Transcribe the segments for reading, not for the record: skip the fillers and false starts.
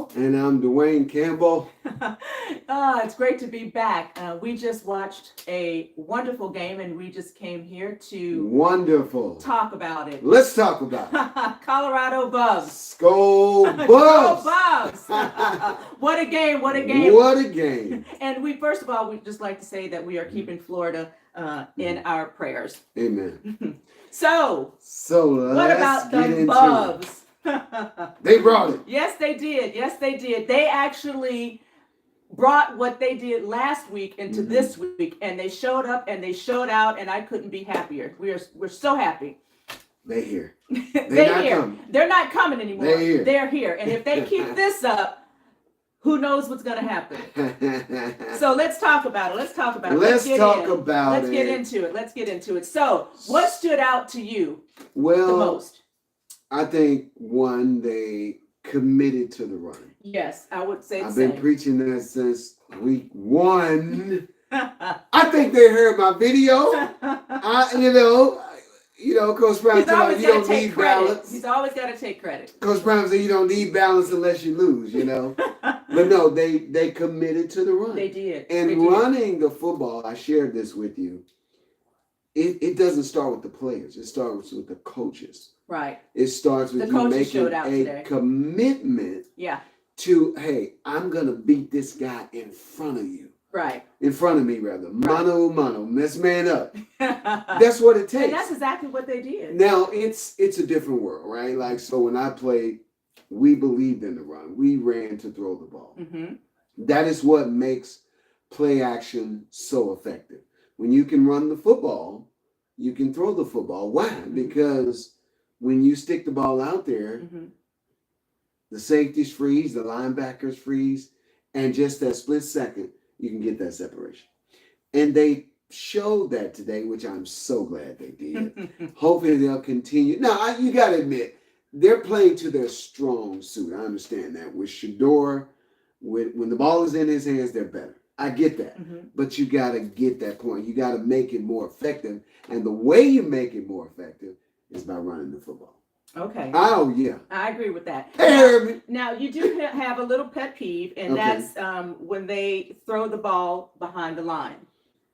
Campbell. And I'm Dwayne Campbell. It's great to be back. We just watched a wonderful game and we just came here to Wonderful. talk about it. Let's talk about it. Colorado Bugs. Skol Go Bugs. Bugs. What a game. What a game. What a game. And first of all, we'd just like to say that we are keeping Florida in our prayers. Amen. So what what about the Bugs? They brought it. Yes, they did. Yes, they did. They actually brought what they did last week into this week, and they showed up and they showed out, and I couldn't be happier. We're so happy. They here. They're here. Coming. They're not coming anymore. They're here. They're here. And if they keep this up, who knows what's going to happen? So let's talk about it. Let's talk about it. Let's get into it. So what stood out to you the Well, most? I think one, they committed to the run. Yes, I would say the I've same. been preaching that since week one. I think they heard my video. Coach Brown said you don't need balance. He's always got to take credit. Coach Brown said you don't need balance unless you lose, But no, they committed to the run. They did. And running the football, I shared this with you. It doesn't start with the players. It starts with the coaches. Right. It starts with you making a commitment to, hey, I'm going to beat this guy in front of you. Right. In front of me, rather. Mano a mano. Let's man up. That's what it takes. And that's exactly what they did. Now, it's a different world, right? Like, so when I played, we believed in the run. We ran to throw the ball. Mm-hmm. That is what makes play action so effective. When you can run the football, you can throw the football. Why? Because when you stick the ball out there, the safeties freeze, the linebackers freeze, and just that split second, you can get that separation. And they showed that today, which I'm so glad they did. Hopefully they'll continue. Now, you got to admit, they're playing to their strong suit. I understand that. With Shedeur, when the ball is in his hands, they're better. I get that. But you got to get that point. You got to make it more effective. And the way you make it more effective is by running the football. Okay. Oh, yeah. I agree with that. Hey, now, you do have a little pet peeve, and that's when they throw the ball behind the line.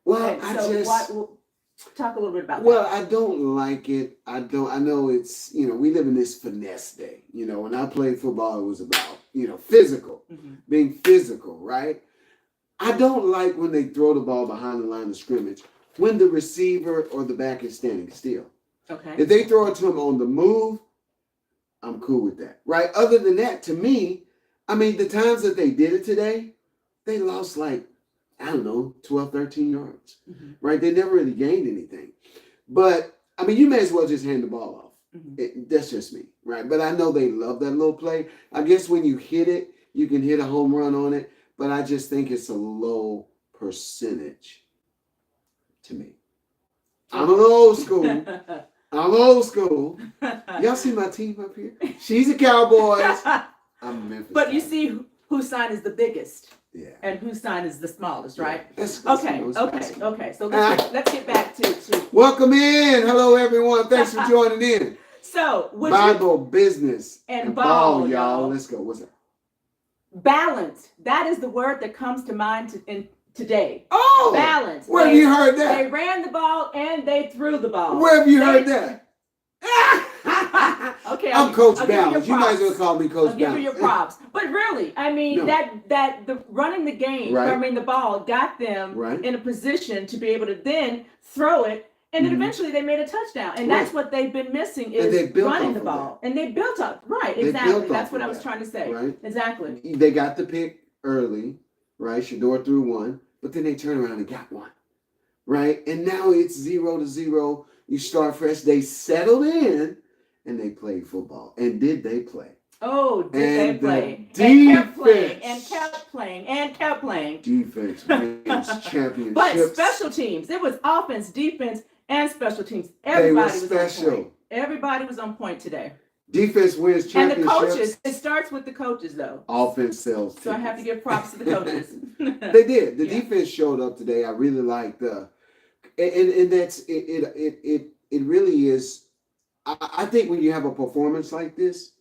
Well, talk a little bit about that. Well, I don't like it. I know it's, we live in this finesse day. When I played football, it was about, physical, being physical, right? I don't like when they throw the ball behind the line of scrimmage when the receiver or the back is standing still. Okay. If they throw it to him on the move, I'm cool with that, right? Other than that, to me, the times that they did it today, they lost 12, 13 yards, right? They never really gained anything. But, you may as well just hand the ball off. That's just me, right? But I know they love that little play. I guess when you hit it, you can hit a home run on it, but I just think it's a low percentage to me. I'm an old school. Y'all see my team up here? She's a Cowboys. I'm a Memphis. But you see whose sign is the biggest. Yeah. And whose sign is the smallest, right? That's okay. So let's get back to welcome in. Hello, everyone. Thanks for joining in. So Bible, business, and ball, y'all. Let's go. What's up? Balance. That is the word that comes to mind today. Oh, balance. Where have you heard that? They ran the ball and they threw the ball. Where have you heard that? Okay, I'm Coach Balance. You might as well call me Coach Balance. I'll give you your props. But really, that the running the game, the ball got them in a position to be able to then throw it. And then eventually they made a touchdown. And that's what they've been missing is running the ball. And they built up. Right, exactly. That's what I was trying to say. Right. Exactly. They got the pick early, right? Shedeur threw one, but then they turned around and got one. Right? And now it's 0-0. You start fresh. They settled in and they played football. And did they play? Oh, did they play? And kept playing. Defense wins championships. But special teams. It was offense, defense, and special teams. Everybody was special. On point. Everybody was on point today. Defense wins championships. And the coaches. It starts with the coaches, though. Offense sells tickets. So I have to give props to the coaches. They did. The defense showed up today. I really liked and that's it really is. I think when you have a performance like this,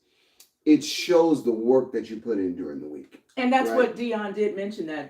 it shows the work that you put in during the week. And that's what Dion did mention, that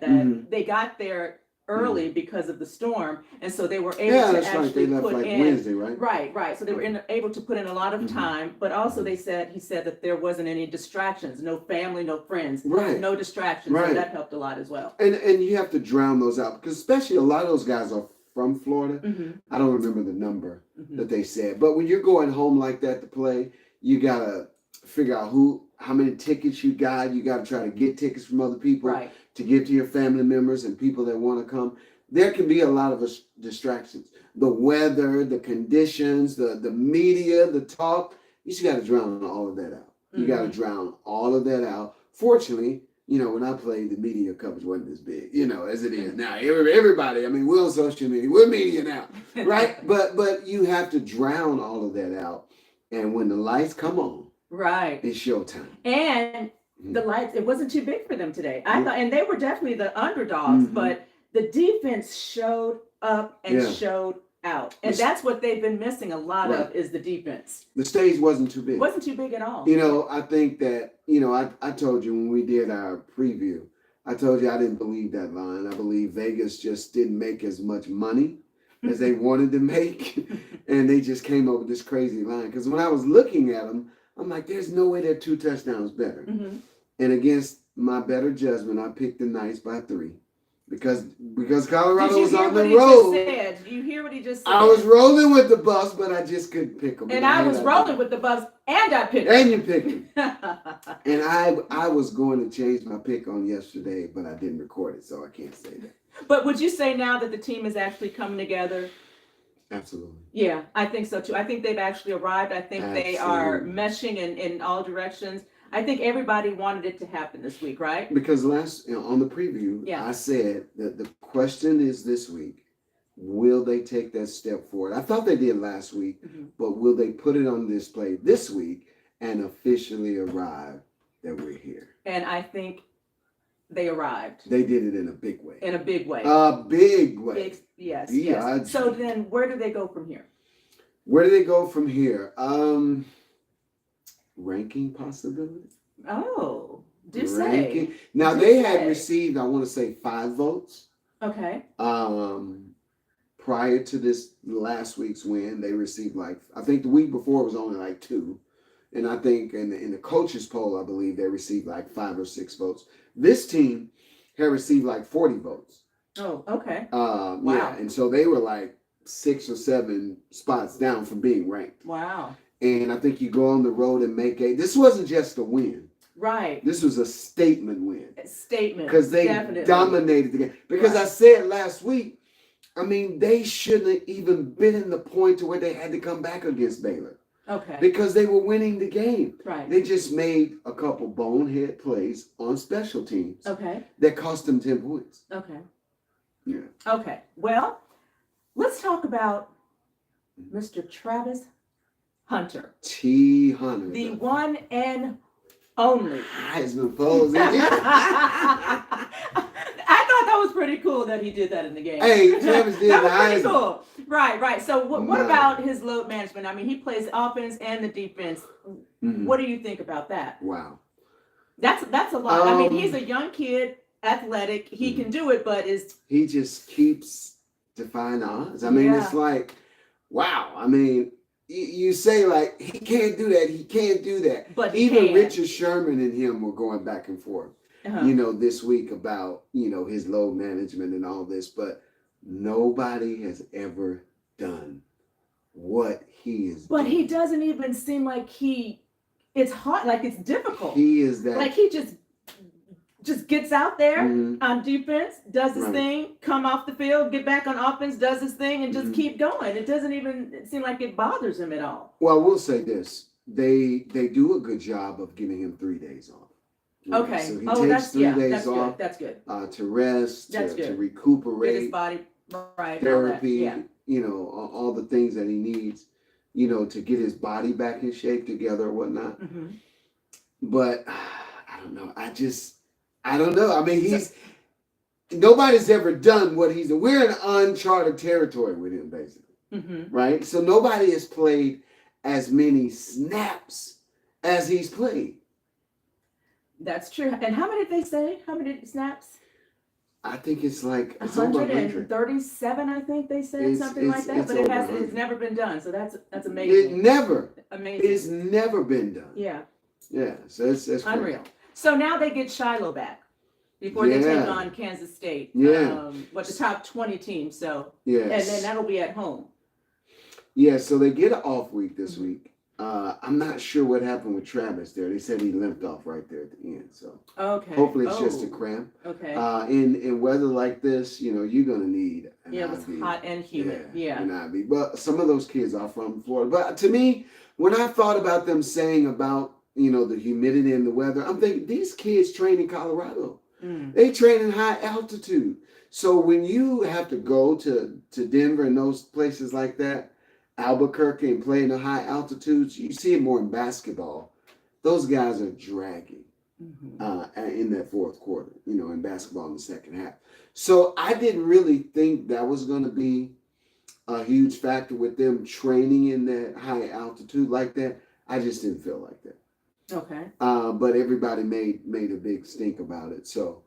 they got there early because of the storm, and so they were able to actually They left put like in Wednesday, right? Right. So they were able to put in a lot of time, but also he said that there wasn't any distractions, no family, no friends, no distractions. So that helped a lot as well. And you have to drown those out, because especially a lot of those guys are from Florida. I don't remember the number that they said, but when you're going home like that to play, you gotta figure out how many tickets you got. You got to try to get tickets from other people to give to your family members and people that want to come. There can be a lot of distractions. The weather, the conditions, the media, the talk. You just got to drown all of that out. You got to drown all of that out. Fortunately, when I played, the media coverage wasn't as big, as it is now. Everybody, I mean, we're on social media. We're media now, right? But you have to drown all of that out. And when the lights come on, it's showtime. And the lights, it wasn't too big for them today. I thought, and they were definitely the underdogs, but the defense showed up and showed out. And that's what they've been missing a lot of, is the defense. The stage wasn't too big. It wasn't too big at all. I think that, I told you when we did our preview, I told you I didn't believe that line. I believe Vegas just didn't make as much money as they wanted to make. And they just came up with this crazy line. Because when I was looking at them, I'm like, there's no way they're 2 touchdowns better. And against my better judgment, I picked the Knights by 3. Because Colorado was on the road. Did you hear what he just said? I was rolling with the bus, but I just couldn't pick them. And I was rolling with the bus, and I picked them. And you picked them. And I was going to change my pick on yesterday, but I didn't record it, so I can't say that. But would you say now that the team is actually coming together? Absolutely. Yeah, I think so too. I think they've actually arrived. I think they are meshing in all directions. I think everybody wanted it to happen this week, right? Because on the preview, I said that the question is this week, will they take that step forward? I thought they did last week, but will they put it on display this week and officially arrive that we're here? And I think they arrived. They did it in a big way. In a big way. A big way. Yes. So then where do they go from here? Where do they go from here? Ranking possibility. Oh, say. Now they had received, I want to say, 5 votes. Okay. Prior to this last week's win, they received I think the week before it was only 2. And I think in the coaches poll, I believe they received 5 or 6 votes. This team had received 40 votes. Oh, okay. Wow. Yeah, and so they were 6 or 7 spots down from being ranked. Wow. And I think you go on the road and this wasn't just a win. Right. This was a statement win. Statement. Because they dominated the game. Because I said last week, I mean, they shouldn't have even been in the point to where they had to come back against Baylor. Okay. Because they were winning the game. Right. They just made a couple bonehead plays on special teams. Okay. That cost them 10 points. Okay. Yeah. Okay. Well, let's talk about Mr. Travis Hunter. T. Hunter. The one and only. Heisman pose. I thought that was pretty cool that he did that in the game. Hey, Travis did that the was pretty Heisman. Cool. Right. So what about his load management? I mean, he plays the offense and the defense. What do you think about that? Wow. That's a lot. I mean, he's a young kid, athletic. He can do it, but he just keeps defying odds. I mean, it's wow. I mean, you say he can't do that. He can't do that. But even Richard Sherman and him were going back and forth, this week about, his load management and all this. But nobody has ever done what he is doing. But he doesn't even seem like it's hard, it's difficult. He is that. He just gets out there on defense, does his thing, come off the field, get back on offense, does his thing, and just keep going. It doesn't even seem like it bothers him at all. Well, we'll say this. They do a good job of giving him 3 days off. Okay. So he takes 3 days off. Good. That's good. To rest, to recuperate. Get his body right. Therapy, all the things that he needs, to get his body back in shape together or whatnot. But I don't know. I don't know. I mean, nobody's ever done what he's doing. We're in uncharted territory with him, basically. Right? So nobody has played as many snaps as he's played. That's true. And how many did they say? How many snaps? I think it's like it's over 137. I think they said something like that. But it's never been done. So that's amazing. Amazing. It's never been done. Yeah. Yeah. So it's unreal. So now they get Shiloh back before they take on Kansas State. Yeah. The top 20 team. So yes. And then that'll be at home. Yeah. So they get an off week this week. I'm not sure what happened with Travis there. They said he limped off right there at the end. So hopefully it's just a cramp. Okay. In weather like this, you're gonna need an IV. It was hot and humid. Yeah. An IV. But some of those kids are from Florida. But to me, when I thought about them saying about the humidity and the weather, I'm thinking these kids train in Colorado. They train in high altitude. So when you have to go to Denver and those places like that, Albuquerque, and play in the high altitudes, you see it more in basketball. Those guys are dragging in that fourth quarter, in basketball in the second half. So I didn't really think that was going to be a huge factor with them training in that high altitude like that. I just didn't feel like that. Okay. But everybody made a big stink about it. So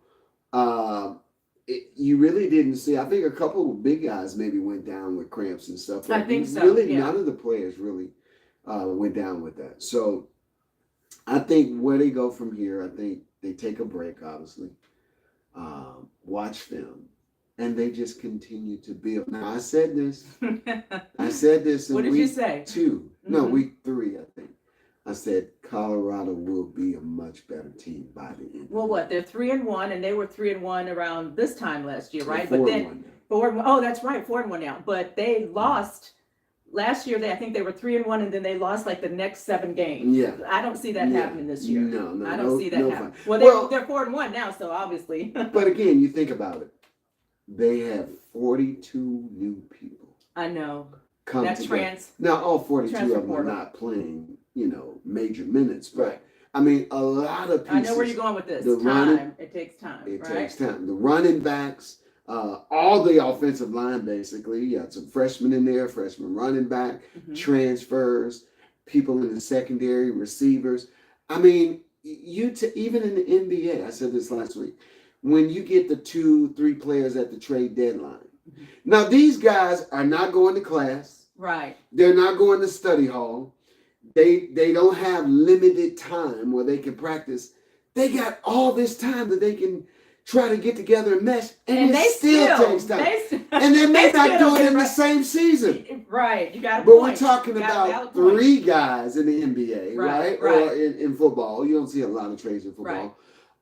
you really didn't see. I think a couple of big guys maybe went down with cramps and stuff. I think so. Really, none of the players really went down with that. So I think where they go from here, I think they take a break, obviously, watch film, and they just continue to build. Now, I said this in what did week you say? 2. No, week 3, I think. I said Colorado will be a much better team by the end. Well, what? They're 3-1, and they were 3-1 around this time last year, right? But then 4-1. Oh, that's right, 4-1 now. But they lost last year. I think they were 3-1, and then they lost like the next 7 games. Yeah, I don't see that happening this year. No, I don't see that happening. Fun. Well, they're 4-1 now, so obviously. But again, you think about it. They have 42 new people. I know. Come together. Now, all 42 of them are not playing, major minutes, but right. I mean, a lot of pieces. I know where you're going with this. It takes time. It takes time. The running backs, all the offensive line, basically. You got some freshmen in there, freshman running back, transfers, people in the secondary, receivers. I mean, even in the NBA, I said this last week, when you get the 2-3 players at the trade deadline. Now, these guys are not going to class. Right. They're not going to study hall. They don't have limited time where they can practice. They got all this time that they can try to get together and mesh, and it still takes time. And they may not do it in the same season. Right, you got a But point. We're talking about 3 guys in the NBA, right? Or in football. You don't see a lot of trades in football.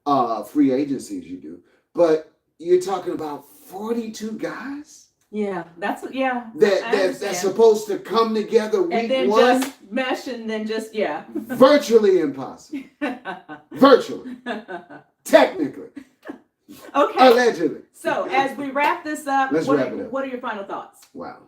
Right. Free agencies you do. But you're talking about 42 guys? Yeah, that's that's supposed to come together week 1 and then just mesh and then just virtually impossible. Virtually, technically, okay, allegedly. So as we wrap this up, wrap it up. What are your final thoughts? Wow,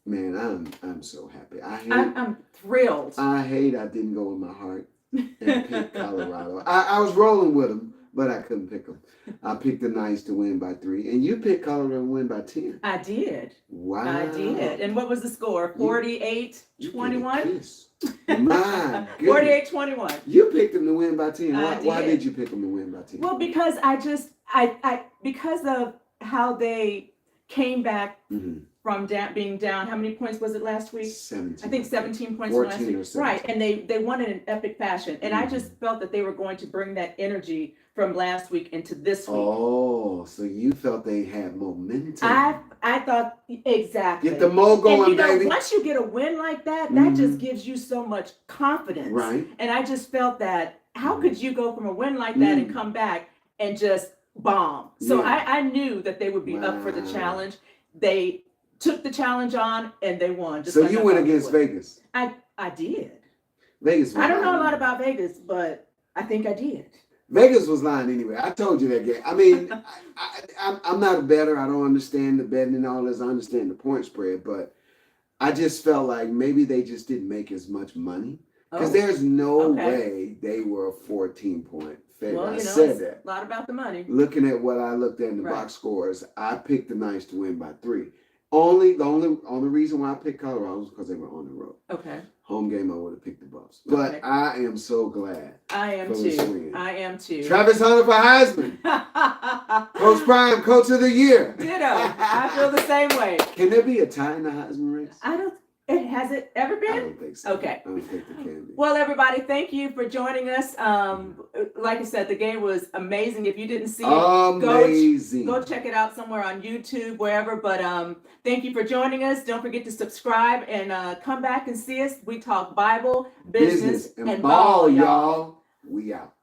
man, I'm so happy. I'm thrilled. I didn't go with my heart and pick Colorado. I was rolling with them, but I couldn't pick them. I picked the Knights to win by 3, and you picked Colorado to win by 10. I did. Wow. I did. And what was the score? 48-21? My goodness. 48-21. You picked them to win by 10. Why did you pick them to win by 10? Well, because because of how they came back from being down. How many points was it last week? 17. I think 17 points last week. Right, and they won it in epic fashion. And I just felt that they were going to bring that energy from last week into this week. Oh, so you felt they had momentum. I thought exactly. Get the mo going, baby. Once you get a win like that, that just gives you so much confidence. Right. And I just felt that how could you go from a win like that and come back and just bomb? So I knew that they would be up for the challenge. They took the challenge on and they won. So you went against Vegas. I did. Vegas. I don't know a lot about Vegas, but I think I did. Vegas was lying anyway. I told you that game. I mean, I'm not a bettor. I don't understand the betting and all this. I understand the point spread, but I just felt like maybe they just didn't make as much money because there's no way they were a 14-point favorite. Well, I said that. A lot about the money. Looking at what I looked at in the box scores, I picked the Knights to win by 3. The only reason why I picked Colorado was because they were on the road. Okay. Home game, I would have picked the Buffs. But okay. I am so glad. I am too. I am too. Travis Hunter for Heisman. Coach Prime, Coach of the Year. Ditto. I feel the same way. Can there be a tie in the Heisman race? Has it ever been? I don't think so. Okay. I don't think there can be. Well, everybody, thank you for joining us. Like I said, the game was amazing. If you didn't see it, go check it out somewhere on YouTube, wherever. But thank you for joining us. Don't forget to subscribe and come back and see us. We talk Bible, business and ball, y'all. We out.